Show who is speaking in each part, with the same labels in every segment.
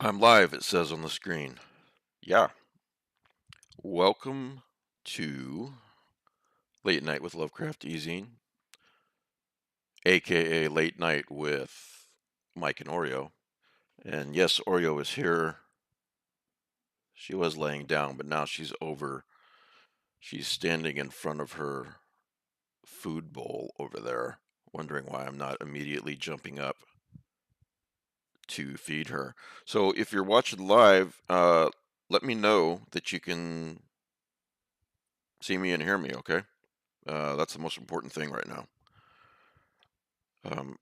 Speaker 1: I'm live, it says on the screen. Yeah. Welcome to Late Night with Lovecraft eZine, aka Late Night with Mike and Oreo. And yes, Oreo is here. She was laying down, but now she's over. She's standing in front of her food bowl over there, wondering why I'm not immediately jumping up to feed her. So if you're watching live, let me know that you can see me and hear me, okay? That's the most important thing right now.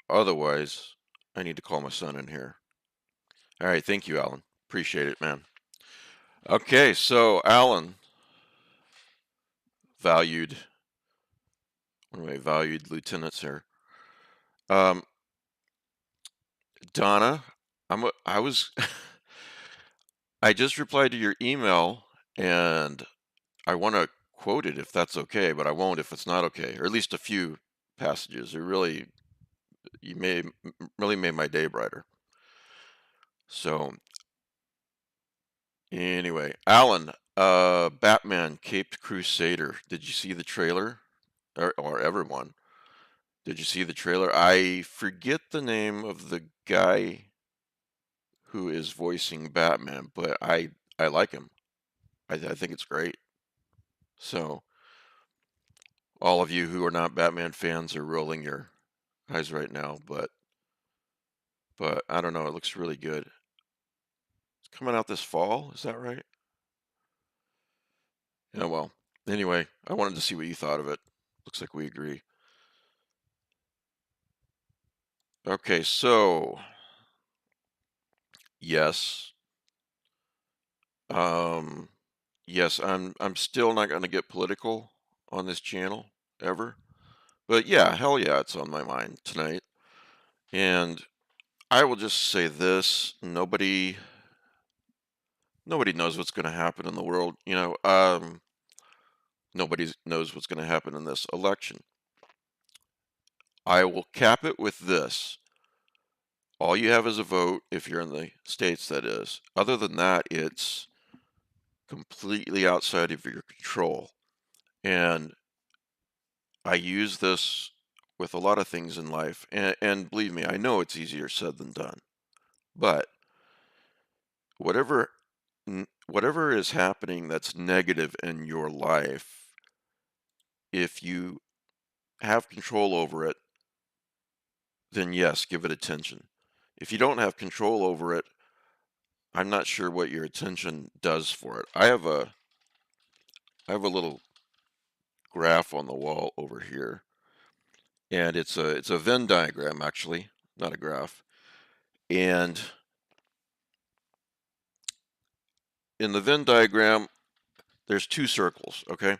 Speaker 1: Otherwise, I need to call my son in here. All right, thank you, Alan. Appreciate it, man. Okay, so Alan, valued, one of my valued lieutenants here. Um, Donna, I was, I just replied to your email, and I want to quote it if that's okay, but I won't if it's not okay, or at least a few passages. It really, really made my day brighter. So anyway, Alan, Batman Caped Crusader. Did you see the trailer? Or everyone, did you see the trailer? I forget the name of the guy who is voicing Batman, but I like him. I think it's great. So all of you who are not Batman fans are rolling your eyes right now, but I don't know. It looks really good. It's coming out this fall. Is that right? Yeah. Well, anyway, I wanted to see what you thought of it. Looks like we agree. Okay, so yes, um, yes, I'm still not going to get political on this channel ever, but yeah, hell yeah, it's on my mind tonight. And I will just say this: nobody knows what's going to happen in the world. Nobody knows what's going to happen in this election. I will cap it with this: all you have is a vote if you're in the states, that is. Other than that, it's completely outside of your control. And I use this with a lot of things in life. And believe me, I know it's easier said than done. But whatever whatever is happening that's negative in your life, if you have control over it, then yes, give it attention. If you don't have control over it, I'm not sure what your attention does for it. I have a little graph on the wall over here, and it's a Venn diagram actually, not a graph. And in the Venn diagram, there's two circles, okay?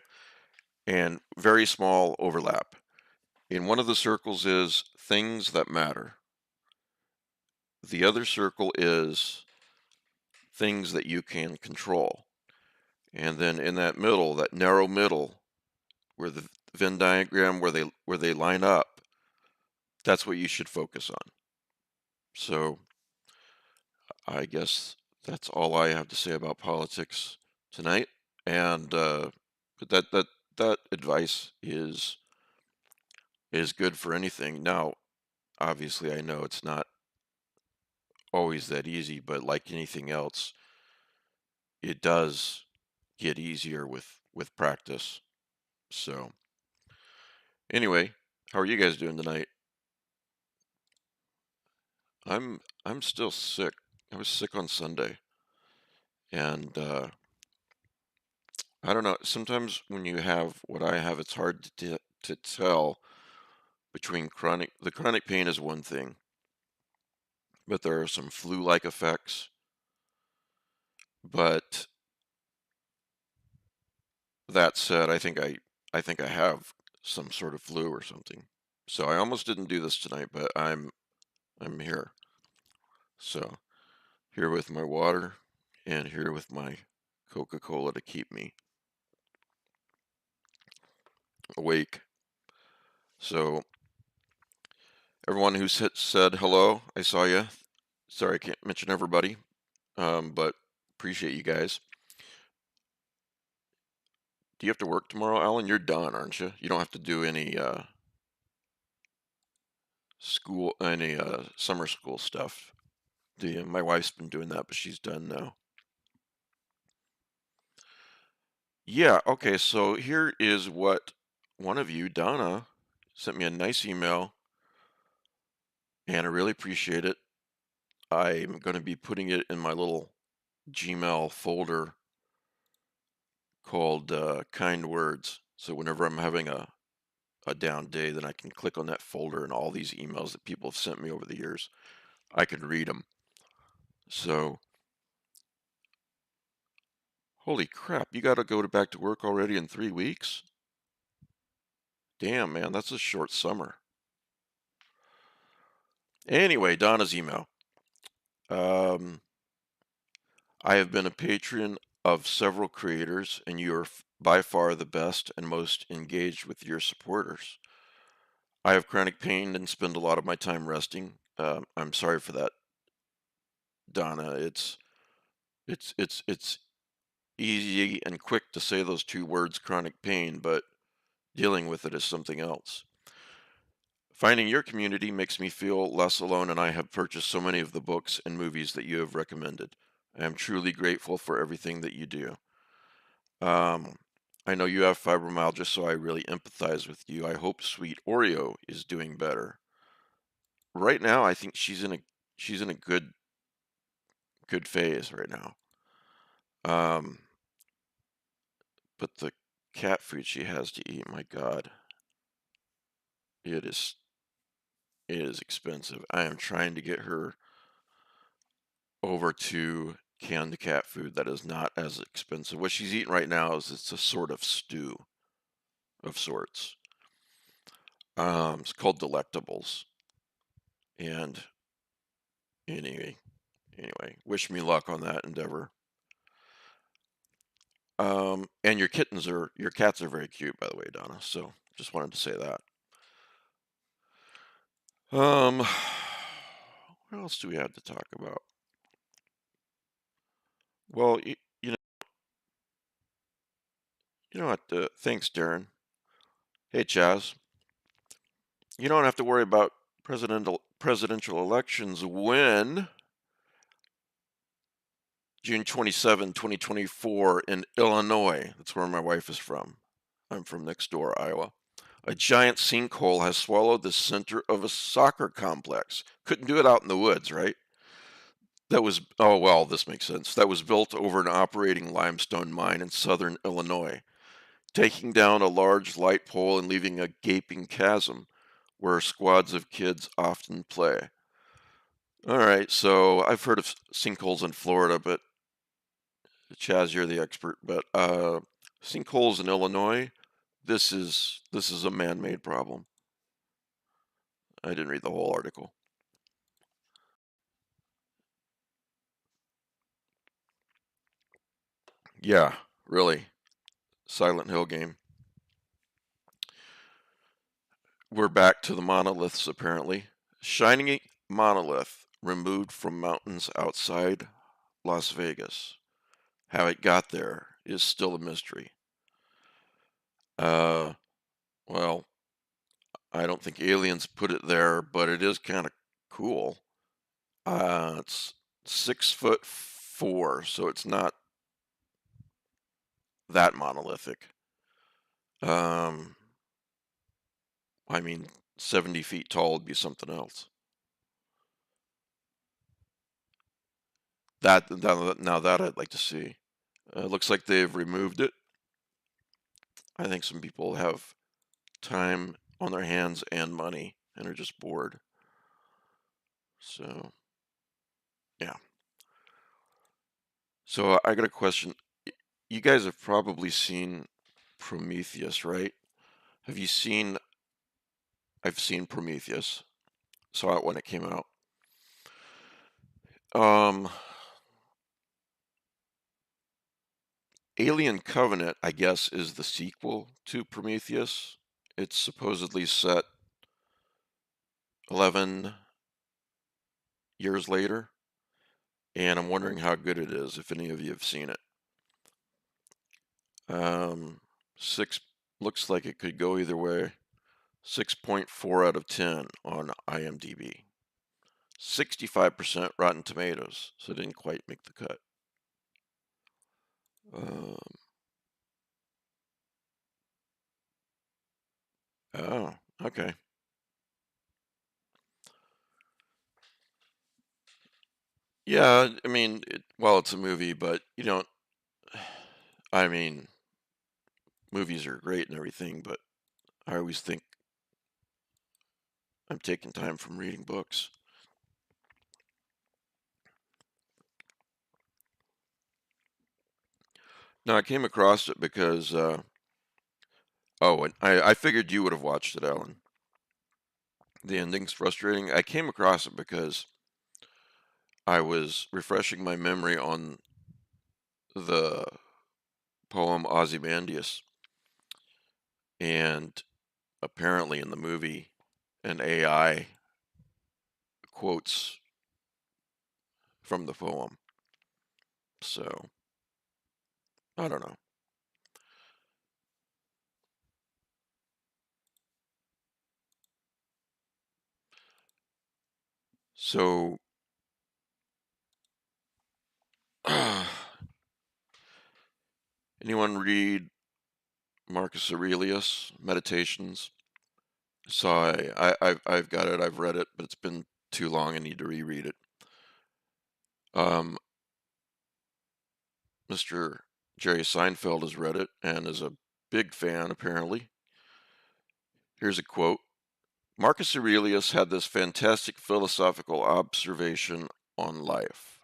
Speaker 1: And very small overlap. In one of the circles is things that matter. The other circle is things that you can control. And then in that middle, that narrow middle, where the Venn diagram where they line up, that's what you should focus on. So I guess that's all I have to say about politics tonight. And but that advice is good for anything. Now, obviously, I know it's not always that easy, but like anything else, it does get easier with practice. So, anyway, how are you guys doing tonight? I'm still sick. I was sick on Sunday, and I don't know. Sometimes when you have what I have, it's hard to tell between the chronic pain is one thing, but there are some flu-like effects. But that said, I think I have some sort of flu or something. So I almost didn't do this tonight, but I'm here. So here with my water and here with my Coca-Cola to keep me awake. So everyone who said hello, I saw you. Sorry I can't mention everybody. but appreciate you guys. Do you have to work tomorrow, Alan? You're done, aren't you? You don't have to do any summer school stuff, do you? My wife's been doing that, but she's done now. Yeah, okay, so here is what one of you, Donna, sent me a nice email, and I really appreciate it. I'm going to be putting it in my little Gmail folder called Kind Words. So whenever I'm having a down day, then I can click on that folder and all these emails that people have sent me over the years, I can read them. So, holy crap, you got to go back to work already in 3 weeks? Damn, man, that's a short summer. Anyway, Donna's email. Um, I have been a patron of several creators, and you are by far the best and most engaged with your supporters. I have chronic pain and spend a lot of my time resting. I'm sorry for that, Donna. It's easy and quick to say those two words, chronic pain, but dealing with it is something else. Finding your community makes me feel less alone, and I have purchased so many of the books and movies that you have recommended. I am truly grateful for everything that you do. Um, I know you have fibromyalgia, so I really empathize with you. I hope sweet Oreo is doing better. Right now, I think she's in a good phase right now. Um, but the cat food she has to eat, my God, it is it is expensive. I am trying to get her over to canned cat food that is not as expensive. What she's eating right now is it's a sort of stew of sorts. It's called Delectables. And anyway, wish me luck on that endeavor. And your cats are very cute, by the way, Donna. So just wanted to say that. Um, what else do we have to talk about? Well, you know what? Thanks, Darren. Hey, Chaz. You don't have to worry about presidential elections when June 27, 2024 in Illinois. That's where my wife is from. I'm from next door, Iowa. A giant sinkhole has swallowed the center of a soccer complex. Couldn't do it out in the woods, right? Oh, well, this makes sense. That was built over an operating limestone mine in southern Illinois, taking down a large light pole and leaving a gaping chasm where squads of kids often play. All right, so I've heard of sinkholes in Florida, but Chaz, you're the expert. But sinkholes in Illinois, this is a man-made problem. I didn't read the whole article. Yeah, really. Silent Hill game. We're back to the monoliths, apparently. Shiny monolith removed from mountains outside Las Vegas. How it got there is still a mystery. Uh, well, I don't think aliens put it there, but it is kind of cool. It's 6'4", so it's not that monolithic. Um, I mean, 70 feet tall would be something else. Now that I'd like to see. It looks like they've removed it. I think some people have time on their hands and money and are just bored. So, yeah. So I got a question. You guys have probably seen Prometheus, right? Have you seen? I've seen Prometheus. Saw it when it came out. Um, Alien Covenant, I guess, is the sequel to Prometheus. It's supposedly set 11 years later. and I'm wondering how good it is, if any of you have seen it. Six looks like it could go either way. 6.4 out of 10 on IMDb. 65% Rotten Tomatoes, so it didn't quite make the cut. Um, oh, okay. Yeah, I mean, well, it's a movie, but you don't. I mean, movies are great and everything, but I always think I'm taking time from reading books. No, I came across it because, oh, and I figured you would have watched it, Alan. The ending's frustrating. I came across it because I was refreshing my memory on the poem Ozymandias, and apparently in the movie, an AI quotes from the poem. So, I don't know. So, anyone read Marcus Aurelius Meditations? So I've got it. I've read it, but it's been too long. I need to reread it. Um, Mr. Jerry Seinfeld has read it and is a big fan, apparently. Here's a quote. Marcus Aurelius had this fantastic philosophical observation on life.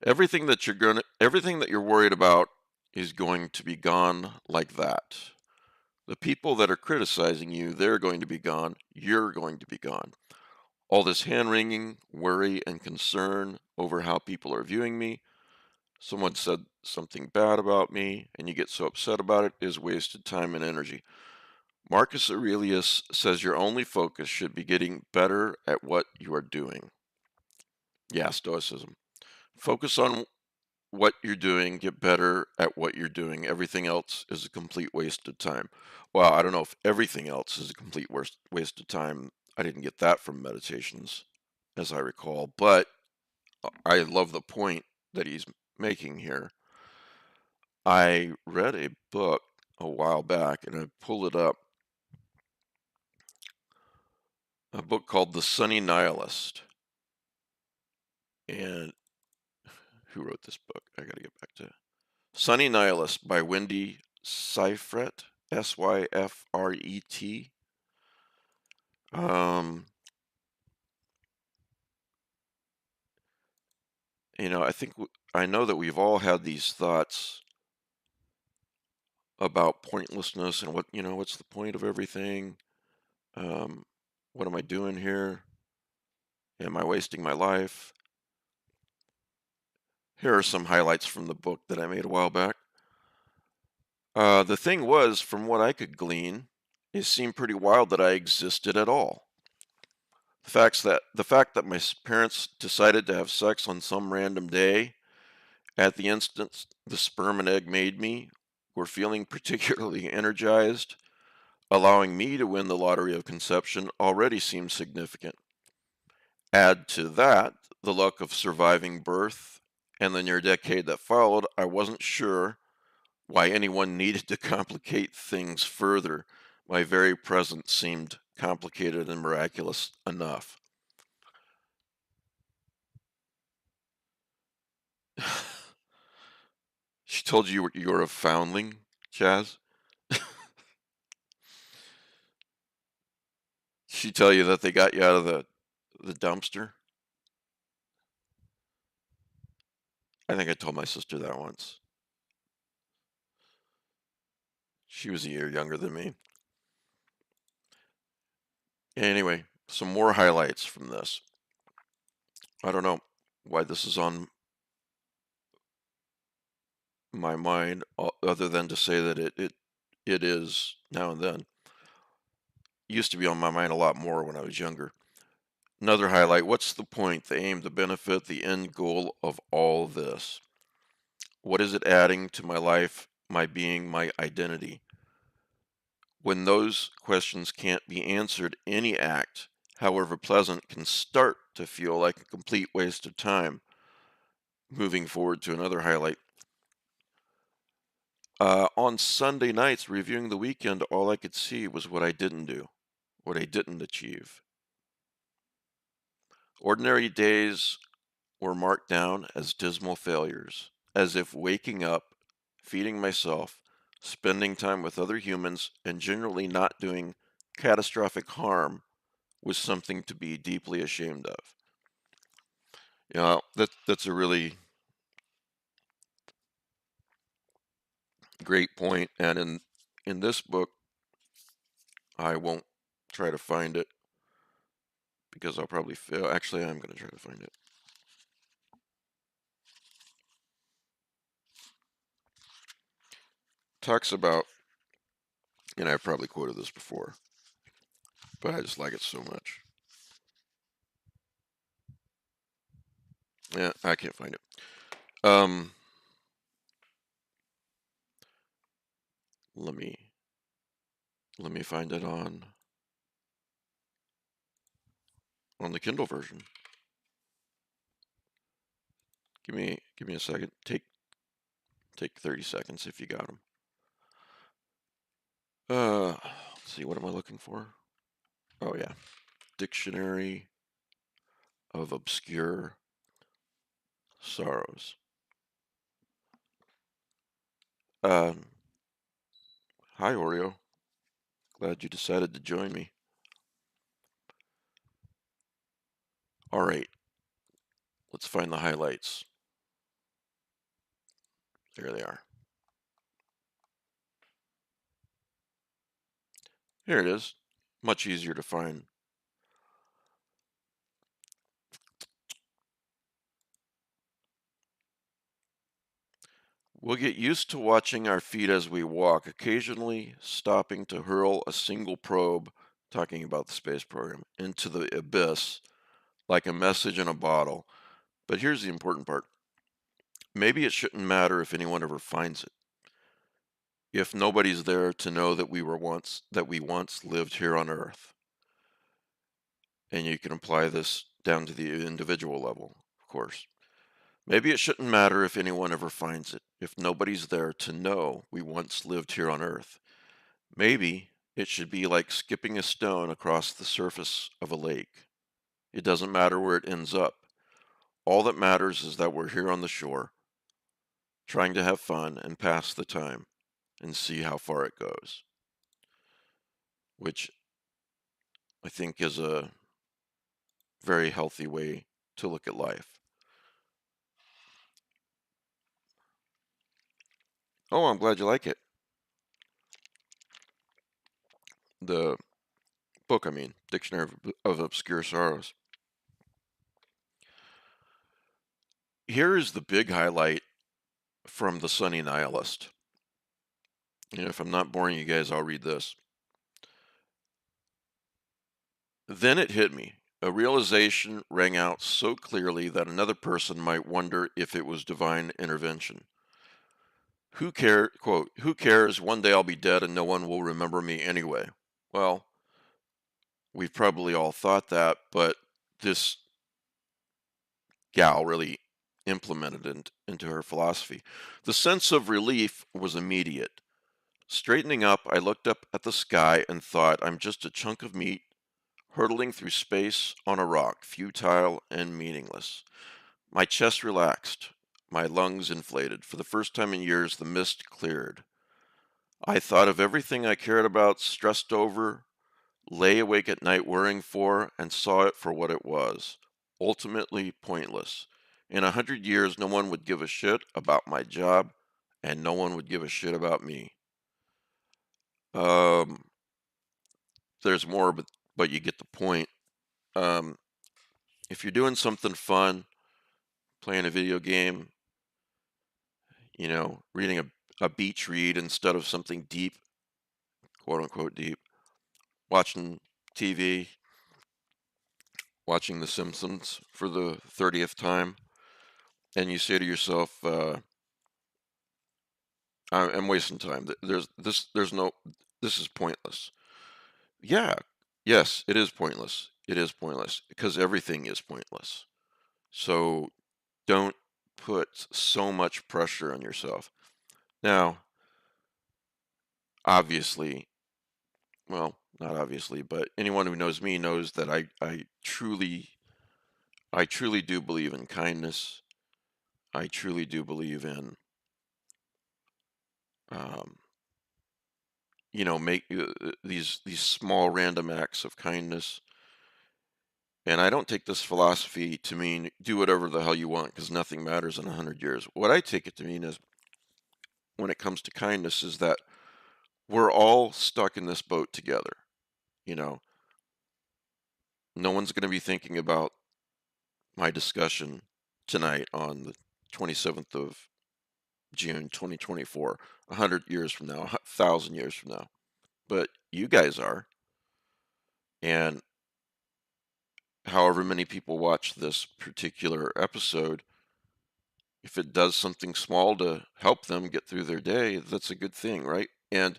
Speaker 1: Everything that you're worried about is going to be gone like that. The people that are criticizing you, they're going to be gone. You're going to be gone. All this hand-wringing, worry, and concern over how people are viewing me, someone said something bad about me, and you get so upset about it, is wasted time and energy. Marcus Aurelius says your only focus should be getting better at what you are doing. Yeah, Stoicism. Focus on what you're doing, get better at what you're doing. Everything else is a complete waste of time. Well, I don't know if everything else is a complete waste of time. I didn't get that from Meditations, as I recall, but I love the point that he's making here. I read a book a while back, and I pulled it up, a book called The Sunny Nihilist. And who wrote this book? I got to get back to Sunny Nihilist by Wendy Syfret, Syfret. Um, I know that we've all had these thoughts about pointlessness and what's the point of everything? Um, what am I doing here? Am I wasting my life? Here are some highlights from the book that I made a while back. The thing was, from what I could glean, it seemed pretty wild that I existed at all. The fact that my parents decided to have sex on some random day, at the instant the sperm and egg made me, were feeling particularly energized, allowing me to win the lottery of conception already seemed significant. Add to that the luck of surviving birth and the near decade that followed, I wasn't sure why anyone needed to complicate things further. My very presence seemed complicated and miraculous enough. She told you you're a foundling, Chaz? She tell you that they got you out of the dumpster? I think I told my sister that once. She was a year younger than me. Anyway, some more highlights from this. I don't know why this is on my mind, other than to say that it is now and then. It used to be on my mind a lot more when I was younger. Another highlight, what's the point, the aim, the benefit, the end goal of all this? What is it adding to my life, my being, my identity? When those questions can't be answered, any act, however pleasant, can start to feel like a complete waste of time. Moving forward to another highlight. On Sunday nights, reviewing the weekend, all I could see was what I didn't do, what I didn't achieve. Ordinary days were marked down as dismal failures, as if waking up, feeding myself, spending time with other humans, and generally not doing catastrophic harm was something to be deeply ashamed of. That's a really great point, and in this book, I won't try to find it because I'll probably fail. Actually, I'm going to try to find it. Talks about, and I've probably quoted this before, but I just like it so much. Yeah, I can't find it. Um, let me find it on the Kindle version. Give me a second. Take 30 seconds if you got them. Let's see. What am I looking for? Oh yeah, Dictionary of Obscure Sorrows. Um, Hi Oreo. Glad you decided to join me. All right, let's find the highlights. There they are. Here it is. Much easier to find. We'll get used to watching our feet as we walk, occasionally stopping to hurl a single probe, talking about the space program, into the abyss like a message in a bottle. But here's the important part. Maybe it shouldn't matter if anyone ever finds it. If nobody's there to know that we once lived here on Earth. And you can apply this down to the individual level, of course. Maybe it shouldn't matter if anyone ever finds it, if nobody's there to know we once lived here on Earth. Maybe it should be like skipping a stone across the surface of a lake. It doesn't matter where it ends up. All that matters is that we're here on the shore, trying to have fun and pass the time and see how far it goes, which I think is a very healthy way to look at life. Oh, I'm glad you like it. The book, I mean, Dictionary of Obscure Sorrows. Here is the big highlight from The Sunny Nihilist. And if I'm not boring you guys, I'll read this. Then it hit me. A realization rang out so clearly that another person might wonder if it was divine intervention. Quote, who cares? One day I'll be dead and no one will remember me anyway. Well, we've probably all thought that, but this gal really implemented it into her philosophy. The sense of relief was immediate. Straightening up, I looked up at the sky and thought, I'm just a chunk of meat hurtling through space on a rock, futile and meaningless. My chest relaxed, my lungs inflated. For the first time in years, the mist cleared. I thought of everything I cared about, stressed over, lay awake at night worrying for, and saw it for what it was, ultimately pointless. In 100 years, no one would give a shit about my job, and no one would give a shit about me. Um, there's more, but you get the point. Um, if you're doing something fun, playing a video game, reading a beach read instead of something deep, quote unquote deep, watching TV, watching The Simpsons for the 30th time, and you say to yourself, I'm wasting time. There's no, this is pointless. Yeah, yes, it is pointless. It is pointless because everything is pointless. So don't put so much pressure on yourself. Now, obviously, well, not obviously, but anyone who knows me knows that I truly do believe in kindness. I truly do believe in, um, make these small random acts of kindness. And I don't take this philosophy to mean do whatever the hell you want because nothing matters in 100 years. What I take it to mean is when it comes to kindness is that we're all stuck in this boat together. You know, no one's going to be thinking about my discussion tonight on the 27th of June 2024, 100 years from now, 1,000 years from now. But you guys are. And however many people watch this particular episode, if it does something small to help them get through their day, that's a good thing, right? And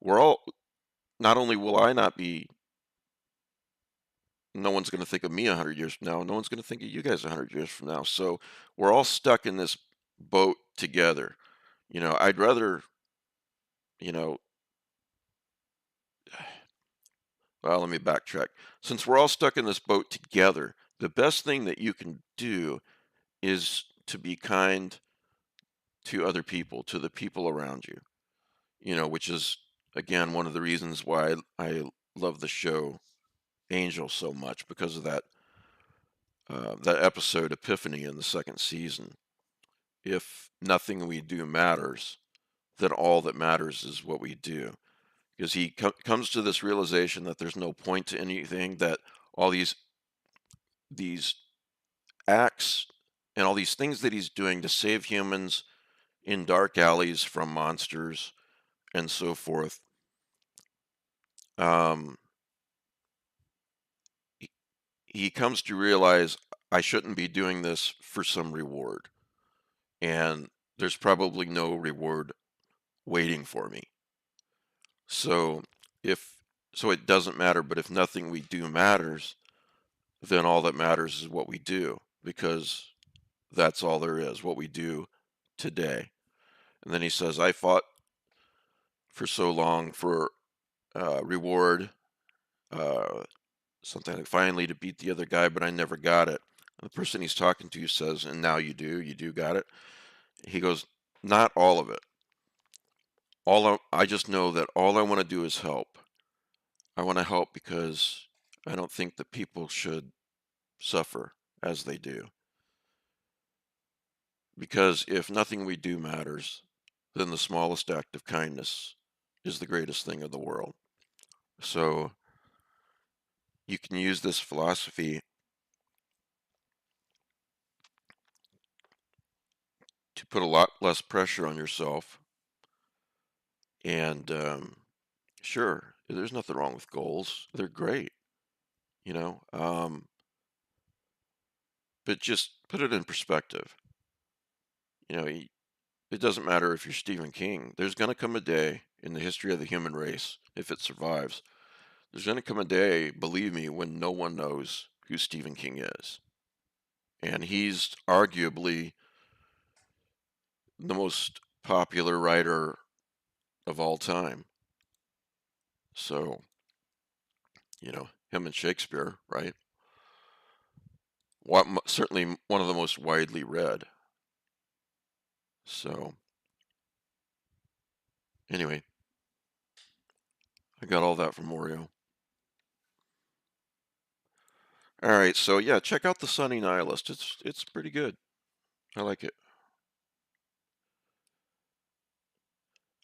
Speaker 1: we're all, not only will I not be, no one's going to think of me 100 years from now, no one's going to think of you guys 100 years from now. So we're all stuck in this boat together. I'd rather, you know, well, let me backtrack. Since we're all stuck in this boat together, the best thing that you can do is to be kind to other people, to the people around you, which is, again, one of the reasons why I love the show Angel so much because of that episode Epiphany in the second season. If nothing we do matters, then all that matters is what we do. Because he comes to this realization that there's no point to anything, that all these acts and all these things that he's doing to save humans in dark alleys from monsters and so forth, um, he, he comes to realize I shouldn't be doing this for some reward. And there's probably no reward waiting for me. So if so it doesn't matter, but if nothing we do matters, then all that matters is what we do, because that's all there is, what we do today. And then he says, I fought for so long for reward, uh, something like finally to beat the other guy, but I never got it. And the person he's talking to says, and now you do got it. He goes, not all of it. I just know that all I want to do is help. I want to help because I don't think that people should suffer as they do. Because if nothing we do matters, then the smallest act of kindness is the greatest thing in the world. So you can use this philosophy to put a lot less pressure on yourself. And sure, there's nothing wrong with goals. They're great, you know, um, but just put it in perspective. You know, it doesn't matter if you're Stephen King. There's going to come a day in the history of the human race, if it survives, there's going to come a day, believe me, when no one knows who Stephen King is. And he's arguably the most popular writer of all time. So, him and Shakespeare, right? Certainly one of the most widely read. So, anyway, I got all that from Oreo. All right, so yeah, check out the Sunny Nihilist. It's pretty good. I like it.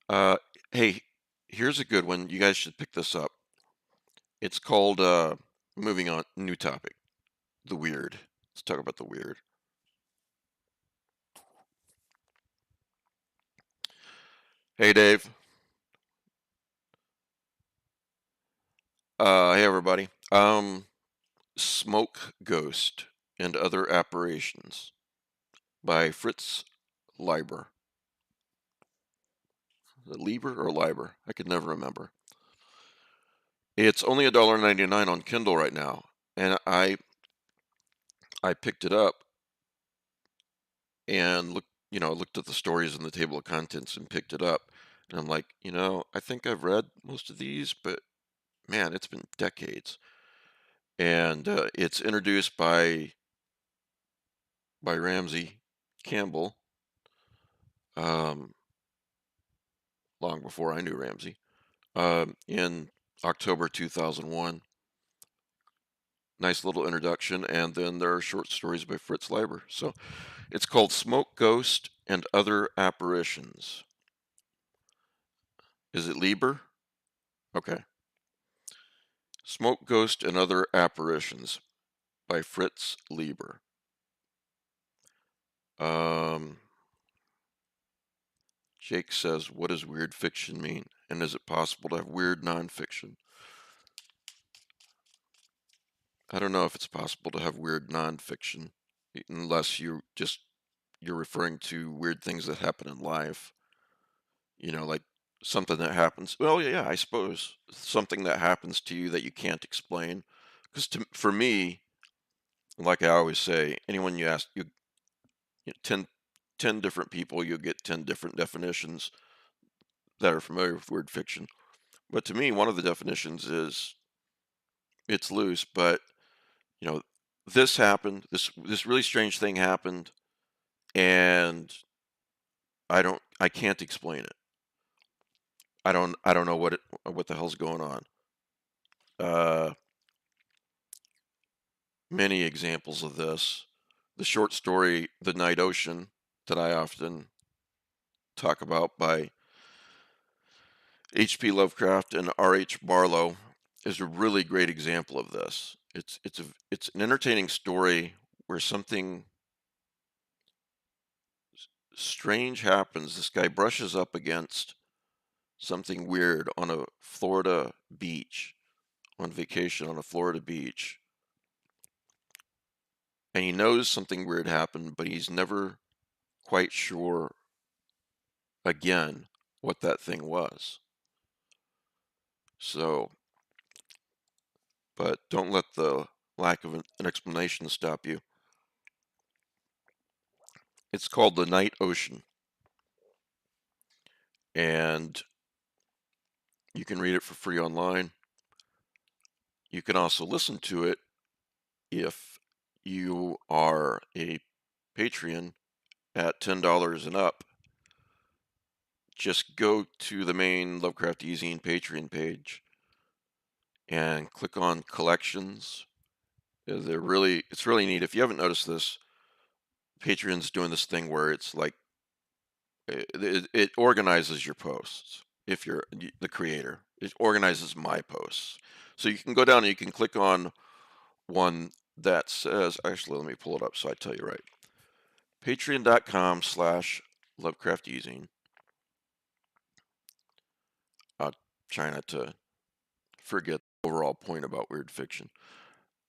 Speaker 1: Uh, hey, here's a good one. You guys should pick this up. It's called moving on, new topic, the weird. Let's talk about the weird. Hey, Dave. Hey, everybody. Smoke Ghost and Other Apparitions by Fritz Leiber. Lieber or Leiber? I could never remember. It's only $1.99 on Kindle right now, and I picked it up and looked at the stories in the table of contents and picked it up, and I'm like, I think I've read most of these, but man, it's been decades. And it's introduced by Ramsey Campbell, um, long before I knew Ramsey, in October 2001. Nice little introduction, and then there are short stories by Fritz Leiber. So it's called Smoke Ghost and Other Apparitions. Is it Lieber? Okay. Smoke Ghost and Other Apparitions by Fritz Leiber. Jake says, what does weird fiction mean? And is it possible to have weird nonfiction? I don't know if it's possible to have weird nonfiction, unless you're referring to weird things that happen in life. Like something that happens. Well, yeah, I suppose something that happens to you that you can't explain. Because for me, like I always say, anyone you ask, 10 different people, you'll get 10 different definitions that are familiar with weird fiction. But to me, one of the definitions is it's loose, but you know, this happened, this really strange thing happened, and I can't explain it. I don't know what the hell's going on. Uh, Many examples of this. The short story The Night Ocean that I often talk about by H.P. Lovecraft and R.H. Barlow is a really great example of this. It's an entertaining story where something strange happens. This guy brushes up against something weird on a Florida beach, on vacation on a Florida beach. And he knows something weird happened, but he's never quite sure again what that thing was. So, but don't let the lack of an explanation stop you. It's called The Night Ocean, and you can read it for free online. You can also listen to it if you are a Patreon at $10 and up. Just go to the main Lovecraft eZine Patreon page and click on collections. It's really neat. If you haven't noticed this, Patreon's doing this thing where it's like it organizes your posts. If you're the creator, it organizes my posts. So you can go down and you can click on one that says, actually, let me pull it up so I tell you right. Patreon.com/LovecraftEzine. I'll try not to forget the overall point about weird fiction.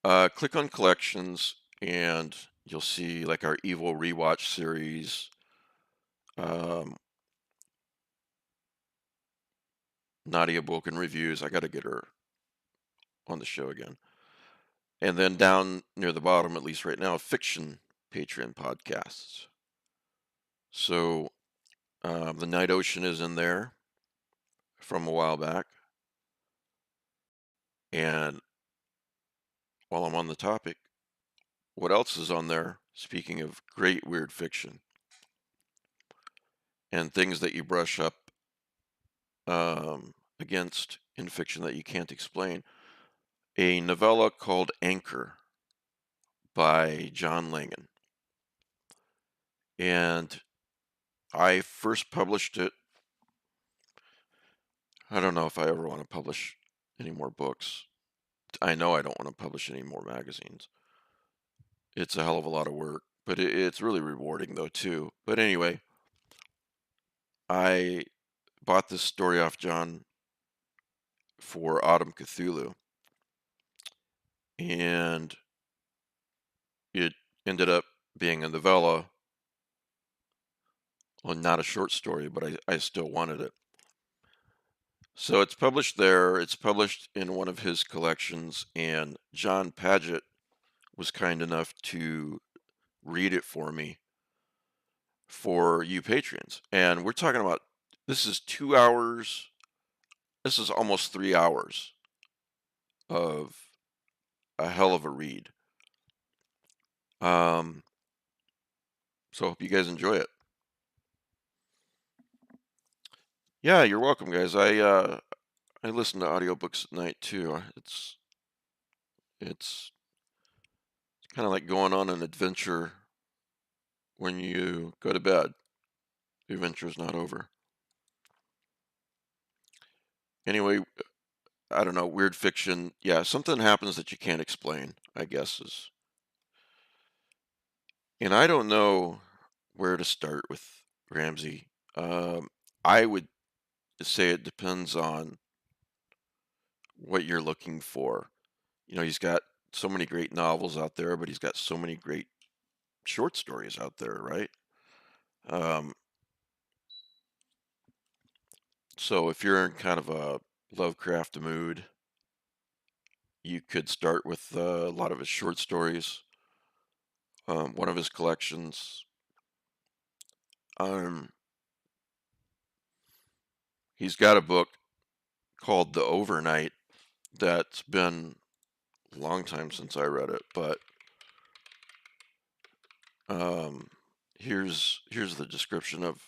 Speaker 1: Click on collections and you'll see like our Evil Rewatch series. Nadia Bulkin reviews. I got to get her on the show again. And then down near the bottom, at least right now, fiction Patreon podcasts. So The Night Ocean is in there from a while back. And while I'm on the topic, what else is on there? Speaking of great weird fiction and things that you brush up against in fiction that you can't explain. A novella called Anchor by John Langan. And I first published it. I don't know if I ever want to publish any more books. I know I don't want to publish any more magazines. It's a hell of a lot of work, but it's really rewarding though too. But anyway, I bought this story off John for Autumn Cthulhu. And it ended up being a novella, well, not a short story, but I still wanted it. So it's published there. It's published in one of his collections, and John Paget was kind enough to read it for me for you patrons. And we're talking about, this is 2 hours. This is almost 3 hours of a hell of a read. Um, so hope you guys enjoy it. Yeah, you're welcome, guys. I listen to audiobooks at night too. It's kind of like going on an adventure when you go to bed. The adventure's not over. Anyway, I don't know, weird fiction. Yeah, something happens that you can't explain, I guess is. And I don't know where to start with Ramsey. I would say it depends on what you're looking for. You know, he's got so many great novels out there, but he's got so many great short stories out there, right? Um, so if you're in kind of a Lovecraft mood, you could start with a lot of his short stories. One of his collections. Um, he's got a book called The Overnight that's been a long time since I read it, but um, here's the description of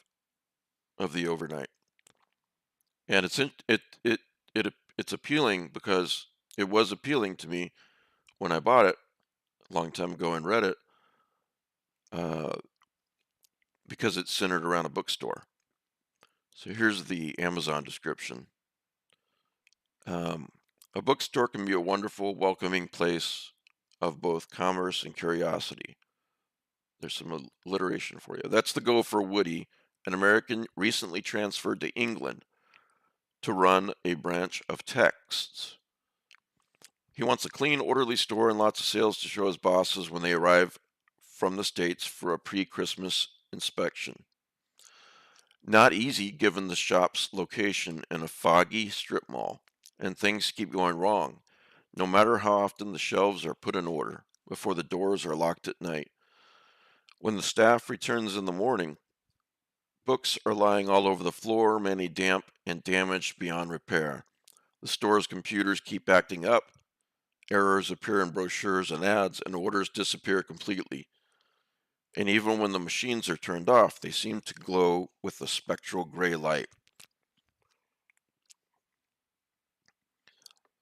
Speaker 1: The Overnight, and it's appealing because it was appealing to me when I bought it a long time ago and read it, uh, because it's centered around a bookstore. So here's the Amazon description. Um, a bookstore can be a wonderful, welcoming place of both commerce and curiosity. There's some alliteration for you. That's the go for Woody, an American recently transferred to England to run a branch of texts. He wants a clean, orderly store and lots of sales to show his bosses when they arrive from the States for a pre-Christmas inspection. Not easy given the shop's location in a foggy strip mall, and things keep going wrong, no matter how often the shelves are put in order before the doors are locked at night. When the staff returns in the morning, books are lying all over the floor, many damp and damaged beyond repair. The store's computers keep acting up, errors appear in brochures and ads, and orders disappear completely. And even when the machines are turned off, they seem to glow with a spectral gray light.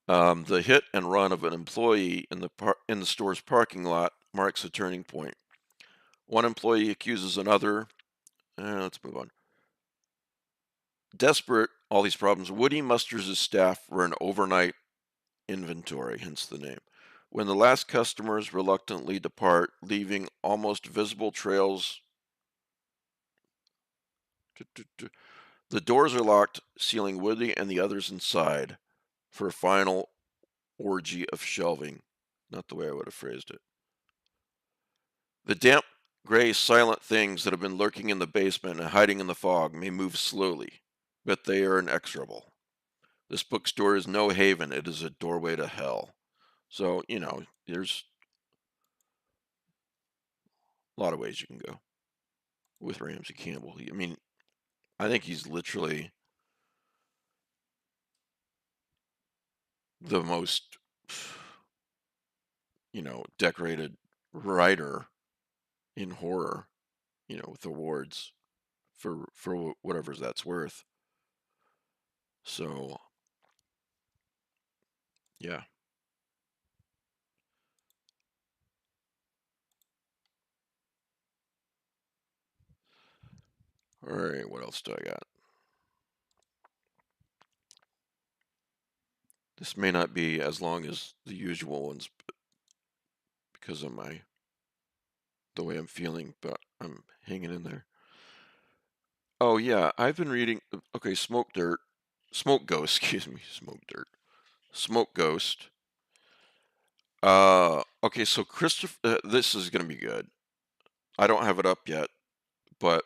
Speaker 1: The hit and run of an employee in the store's parking lot marks a turning point. One employee accuses another. Let's move on. Desperate all these problems, Woody musters his staff for an overnight inventory, hence the name. When the last customers reluctantly depart, leaving almost visible trails, the doors are locked, sealing Woody and the others inside for a final orgy of shelving. Not the way I would have phrased it. The damp, gray, silent things that have been lurking in the basement and hiding in the fog may move slowly, but they are inexorable. This bookstore is no haven, it is a doorway to hell. So, you know, there's a lot of ways you can go with Ramsey Campbell. I mean, I think he's literally the most, decorated writer in horror, with awards for whatever that's worth. So, yeah. All right, what else do I got? This may not be as long as the usual ones because of the way I'm feeling, but I'm hanging in there. Oh yeah, I've been reading. Okay, Smoke Ghost. Excuse me, Smoke Ghost. Okay, so Christopher, this is gonna be good. I don't have it up yet, but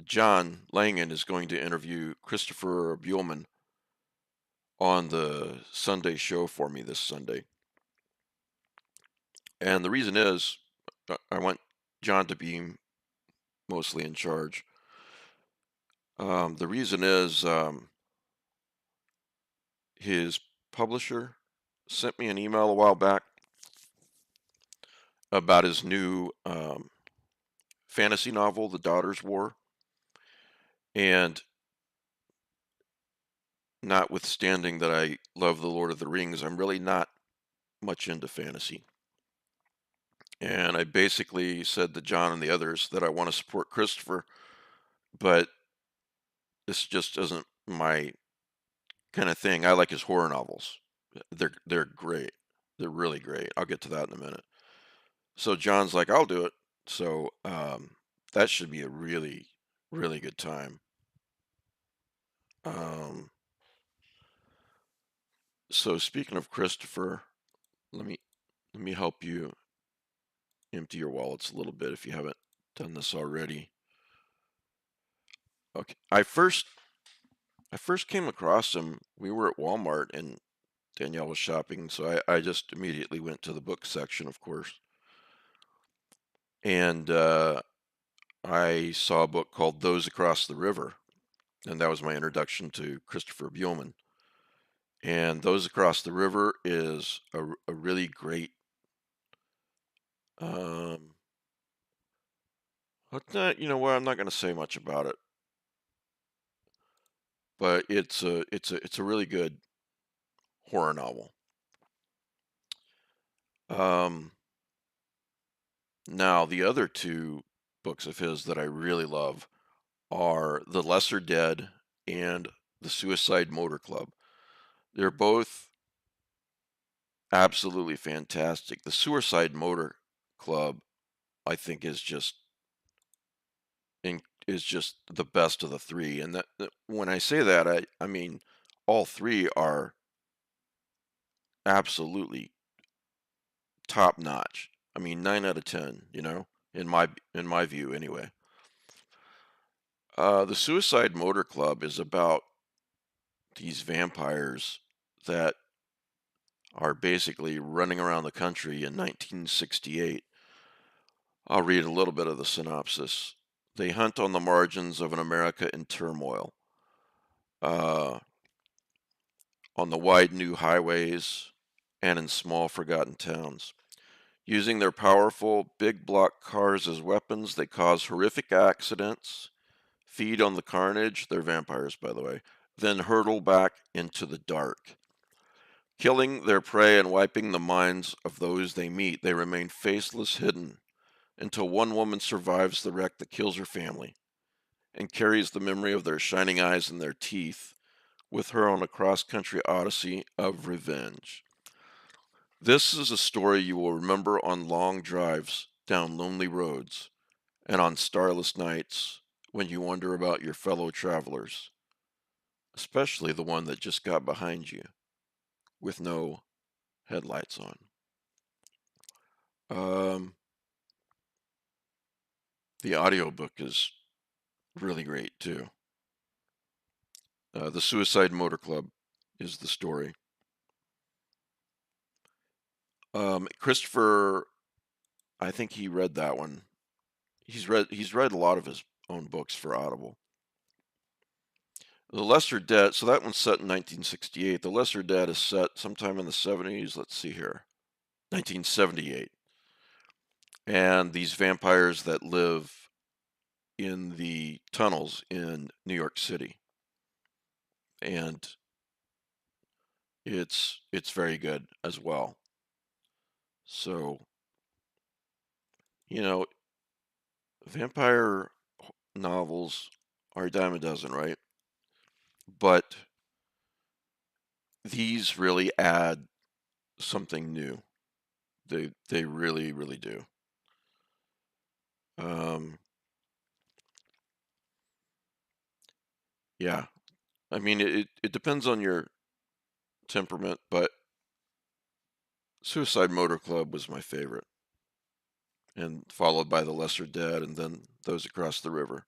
Speaker 1: John Langan is going to interview Christopher Buhlman on the Sunday show for me this Sunday. And the reason is, I want John to be mostly in charge. The reason is, his publisher sent me an email a while back about his new fantasy novel, The Daughter's War. And notwithstanding that I love The Lord of the Rings, I'm really not much into fantasy. And I basically said to John and the others that I want to support Christopher, but this just isn't my kind of thing. I like his horror novels. They're great. They're really great. I'll get to that in a minute. So John's like, I'll do it. So that should be a really, really good time. Um, so speaking of Christopher, let me let me help you empty your wallets a little bit if you haven't done this already. Okay. I first came across him. We were at Walmart and Danielle was shopping, so I just immediately went to the book section, of course. And I saw a book called Those Across the River, and that was my introduction to Christopher Buhlman. And Those Across the River is a really great, um, you know what, I'm not going to say much about it, but it's a really good horror novel. Um, Now the other two books of his that I really love are The Lesser Dead and The Suicide Motor Club. They're both absolutely fantastic. The Suicide Motor Club, I think, is just the best of the three. And when I say that, I mean all three are absolutely top notch. I mean 9 out of 10, in my view anyway. The Suicide Motor Club is about these vampires that are basically running around the country in 1968. I'll read a little bit of the synopsis. They hunt on the margins of an America in turmoil, uh, on the wide new highways and in small forgotten towns. Using their powerful big block cars as weapons, they cause horrific accidents, feed on the carnage, they're vampires by the way, then hurtle back into the dark. Killing their prey and wiping the minds of those they meet, they remain faceless, hidden, until one woman survives the wreck that kills her family and carries the memory of their shining eyes and their teeth with her on a cross country odyssey of revenge. This is a story you will remember on long drives down lonely roads and on starless nights when you wonder about your fellow travelers, especially the one that just got behind you with no headlights on. Um, the audiobook is really great too. The Suicide Motor Club is the story. Christopher, I think he read that one. He's read a lot of his own books for Audible. The Lesser Dead, so that one's set in 1968. The Lesser Dead is set sometime in the 70s. Let's see here, 1978. And these vampires that live in the tunnels in New York City, and it's very good as well. So, you know, vampire novels are a dime a dozen, right? But these really add something new. They really, really do. Um, yeah, I mean it depends on your temperament, but Suicide Motor Club was my favorite, and followed by The Lesser Dead, and then Those Across the River.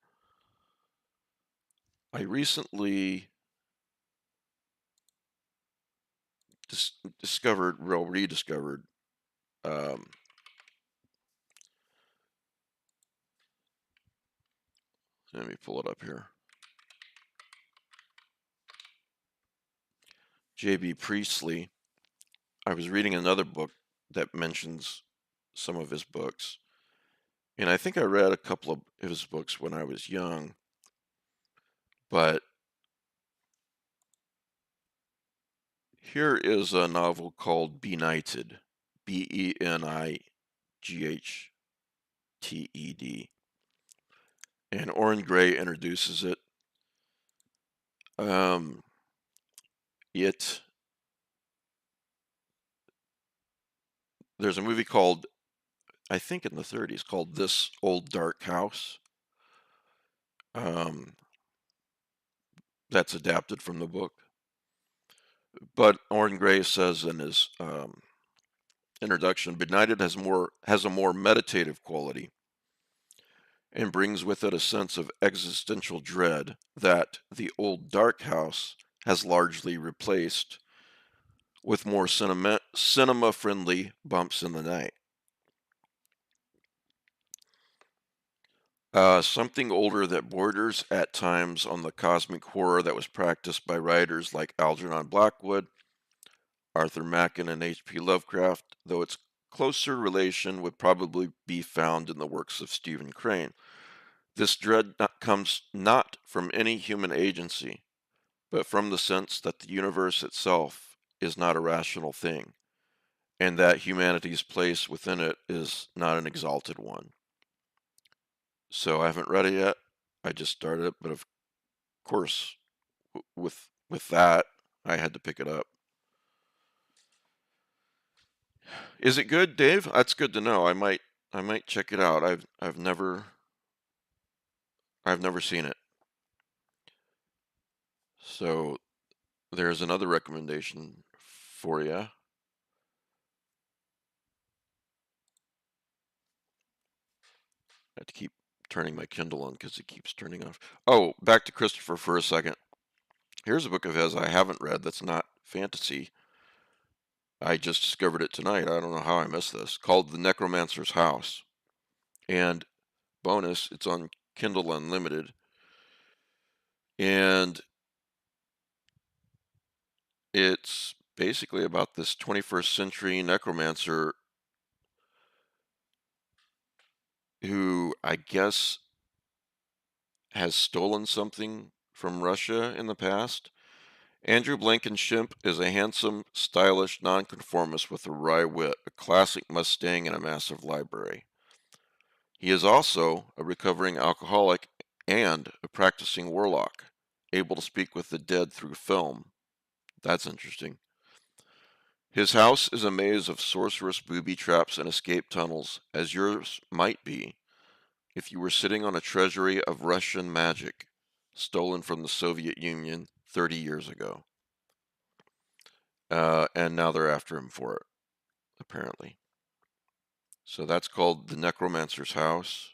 Speaker 1: I recently rediscovered. Um, Let me pull it up here. J.B. Priestley. I was reading another book that mentions some of his books, and I think I read a couple of his books when I was young, but here is a novel called Benighted, Benighed, and Orrin Gray introduces it. Um, it there's a movie called, I think in the 30s, called This Old Dark House. Um, that's adapted from the book. But Orrin Gray says in his introduction, Benighted has a more meditative quality and brings with it a sense of existential dread that the old dark house has largely replaced with more cinema-friendly bumps in the night. Something older that borders at times on the cosmic horror that was practiced by writers like Algernon Blackwood, Arthur Machen, and H.P. Lovecraft, though its closer relation would probably be found in the works of Stephen Crane. This dread comes not from any human agency, but from the sense that the universe itself is not a rational thing, and that humanity's place within it is not an exalted one. So I haven't read it yet. I just started it, but of course, with that, I had to pick it up. Is it good, Dave? That's good to know. I might check it out. I've never seen it. So there's another recommendation for you. I have to keep turning my Kindle on because it keeps turning off. Oh, back to Christopher for a second. Here's a book of his I haven't read that's not fantasy. I just discovered it tonight. I don't know how I missed this. Called The Necromancer's House. And bonus, it's on Kindle Unlimited. And it's basically about this 21st century necromancer who I guess has stolen something from Russia in the past. Andrew Blankenship is a handsome, stylish nonconformist with a wry wit, a classic Mustang, and a massive library. He is also a recovering alcoholic and a practicing warlock, able to speak with the dead through film. That's interesting. His house is a maze of sorcerous booby traps and escape tunnels, as yours might be if you were sitting on a treasury of Russian magic stolen from the Soviet Union 30 years ago. And now they're after him for it, apparently. So that's called The Necromancer's House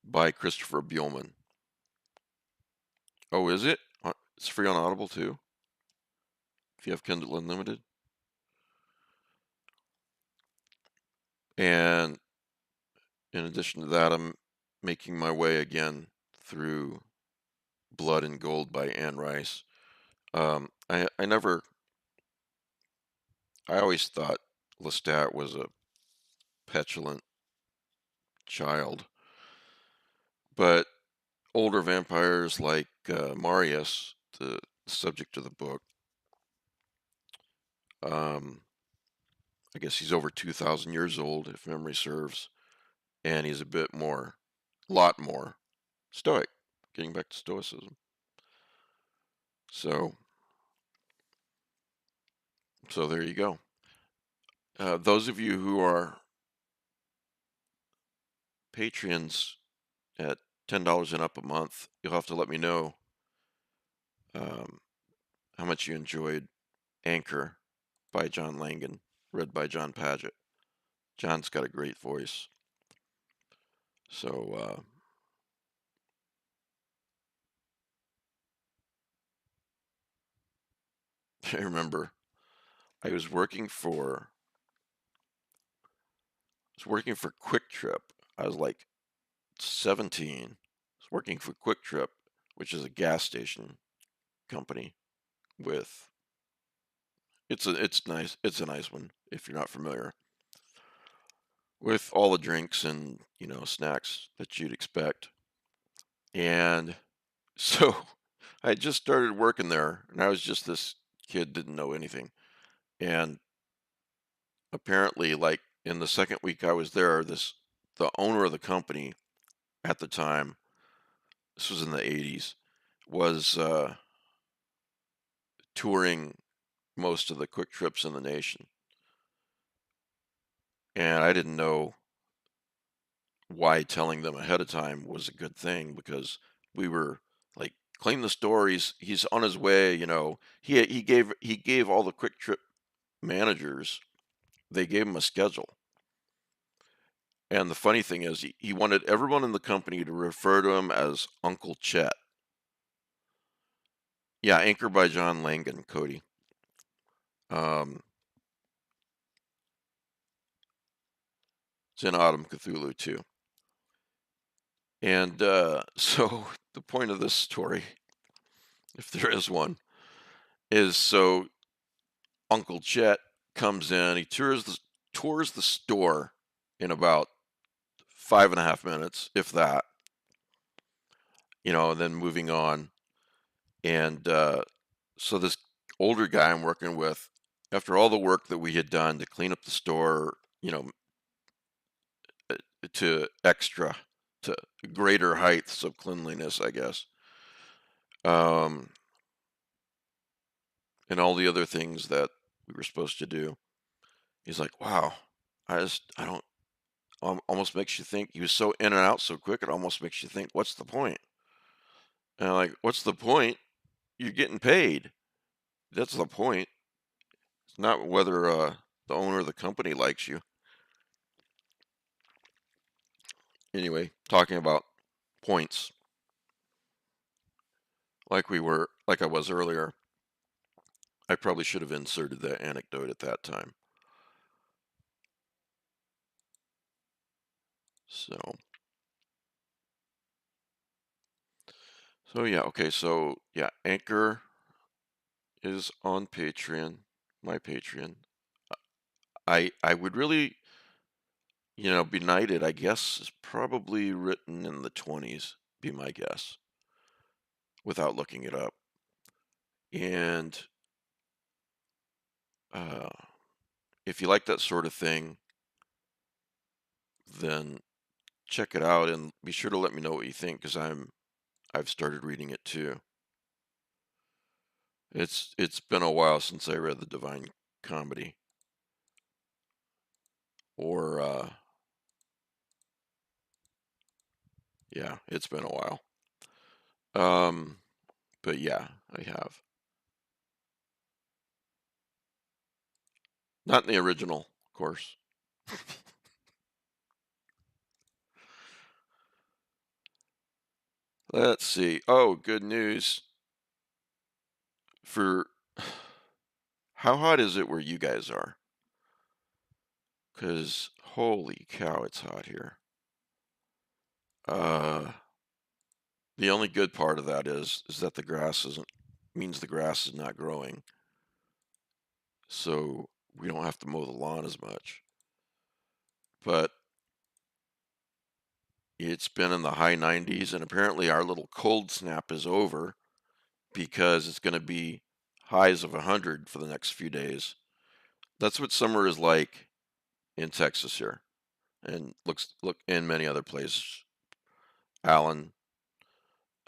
Speaker 1: by Christopher Buehlman. Oh, is it? It's free on Audible too, if you have Kindle Unlimited. And in addition to that, I'm making my way again through Blood and Gold by Anne Rice. I always thought Lestat was a petulant child, but older vampires like Marius, the subject of the book, um, I guess he's over 2,000 years old, if memory serves, and he's a lot more stoic, getting back to stoicism. So, so there you go. Those of you who are patrons at $10 and up a month, you'll have to let me know um, how much you enjoyed Anchor by John Langan, read by John Paget. John's got a great voice. So, I remember I was working for Quick Trip. I was like 17. I was working for Quick Trip, which is a gas station company with it's nice. It's a nice one if you're not familiar with all the drinks and, snacks that you'd expect. And so I just started working there and I was just this kid, didn't know anything. And apparently, like in the second week I was there, the owner of the company at the time, this was in the 80s, was touring most of the quick trips in the nation. And I didn't know why telling them ahead of time was a good thing because we were like, claim the store, he's on his way, he gave all the quick trip managers, they gave him a schedule. And the funny thing is he wanted everyone in the company to refer to him as Uncle Chet. Yeah, Anchor by John Langan, Cody. Um, it's in Autumn Cthulhu too. And so the point of this story, if there is one, is so Uncle Chet comes in, he tours the store in about 5.5 minutes, if that, and then moving on. And so this older guy I'm working with, after all the work that we had done to clean up the store, uh, to extra, to greater heights of cleanliness, I guess, um, and all the other things that we were supposed to do. He's like, "Wow, I don't." Almost makes you think he was so in and out so quick. It almost makes you think, "What's the point?" And I'm like, "What's the point? You're getting paid. That's the point. It's not whether the owner of the company likes you." Anyway, talking about points, like I was earlier, I probably should have inserted that anecdote at that time. So, so yeah, okay, so yeah, Anchor is on Patreon, my Patreon. I would really, Benighted, I guess, is probably written in the 20s, be my guess, without looking it up. And uh, if you like that sort of thing, then check it out and be sure to let me know what you think because I've started reading it too. It's been a while since I read the Divine Comedy or yeah, it's been a while. Um, but yeah, I have. Not in the original, of course. Let's see. Oh, good news for how hot is it where you guys are? Because holy cow, it's hot here. Uh, the only good part of that is that the grass isn't means the grass is not growing, so we don't have to mow the lawn as much. But it's been in the high 90s, and apparently our little cold snap is over because it's going to be highs of 100 for the next few days. That's what summer is like in Texas here, and look in many other places. Allen,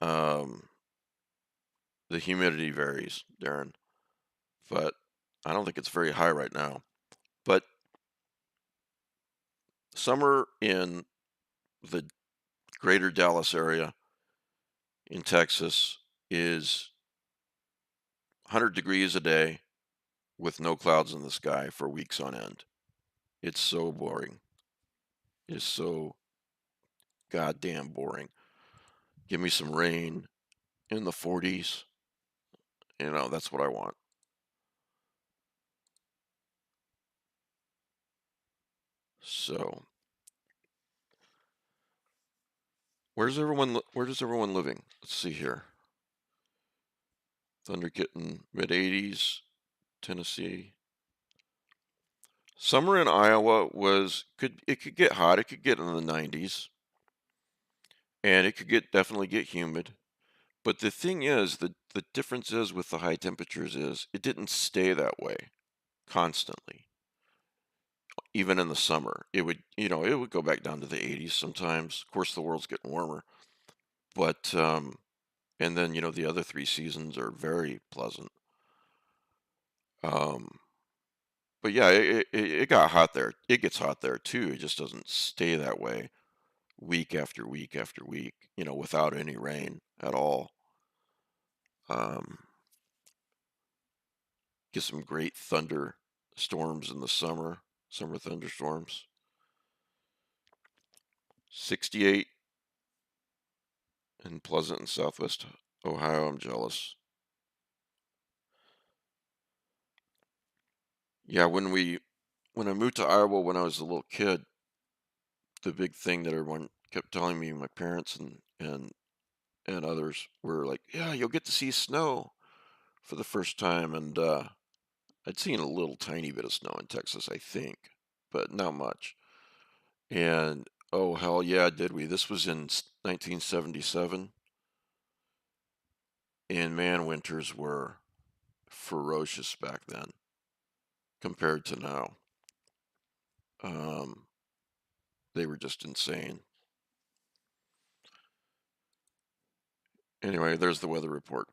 Speaker 1: um, the humidity varies, Darren, but I don't think it's very high right now. But summer in the greater Dallas area in Texas is 100 degrees a day, with no clouds in the sky for weeks on end. It's so boring. It's so goddamn boring. Give me some rain in the 40s. That's what I want. So, where does everyone living? Let's see here. Thunder getting mid 80s, Tennessee. Summer in Iowa could get hot. It could get in the 90s, and it could definitely get humid. But the thing is, the difference is with the high temperatures is it didn't stay that way constantly. Even in the summer, it would go back down to the 80s sometimes. Of course, the world's getting warmer, but and then the other 3 seasons are very pleasant. Um, but yeah, it got hot there. It gets hot there too. It just doesn't stay that way week after week after week, without any rain at all. Um, get some great thunder storms in the summer thunderstorms. 68 in Pleasant and Southwest Ohio. I'm jealous. Yeah, when I moved to Iowa when I was a little kid, the big thing that everyone kept telling me, my parents and others were like, "Yeah, you'll get to see snow for the first time." And I'd seen a little tiny bit of snow in Texas, I think, but not much. And oh hell yeah, did we? This was in 1977, and man, winters were ferocious back then compared to now. Um, they were just insane. Anyway, there's the weather report.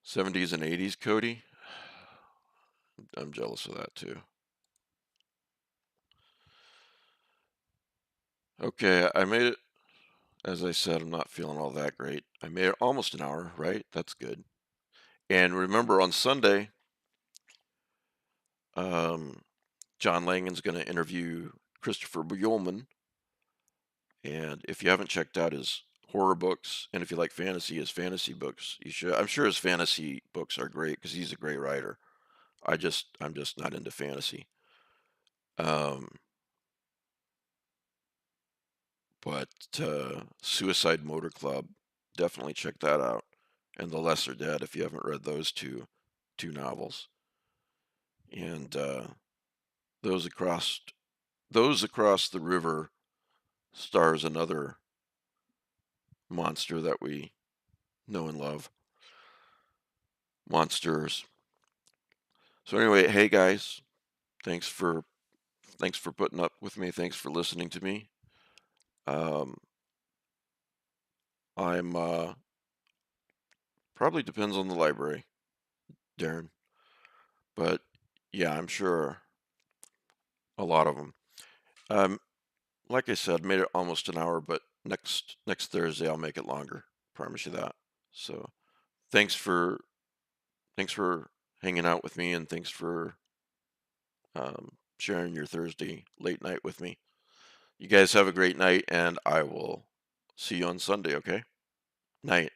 Speaker 1: 70s and 80s, Cody. I'm jealous of that too. Okay, I made it. As I said, I'm not feeling all that great. I made it almost an hour, right? That's good. And remember, on Sunday, um, John Langan's going to interview Christopher Buehlman. And if you haven't checked out his horror books, and if you like fantasy, his fantasy books, you should. I'm sure his fantasy books are great because he's a great writer. I'm just not into fantasy. Um, but Suicide Motor Club, definitely check that out. And The Lesser Dead, if you haven't read those two novels. And those across those across the river stars another monster that we know and love. Monsters. So anyway, hey guys, thanks for thanks for putting up with me. Thanks for listening to me. Um, I'm probably depends on the library, Darren, but yeah, I'm sure a lot of them. Um, like I said, made it almost an hour, but next Thursday I'll make it longer. Promise you that. So thanks for thanks for hanging out with me, and thanks for sharing your Thursday late night with me. You guys have a great night, and I will see you on Sunday. Okay, night.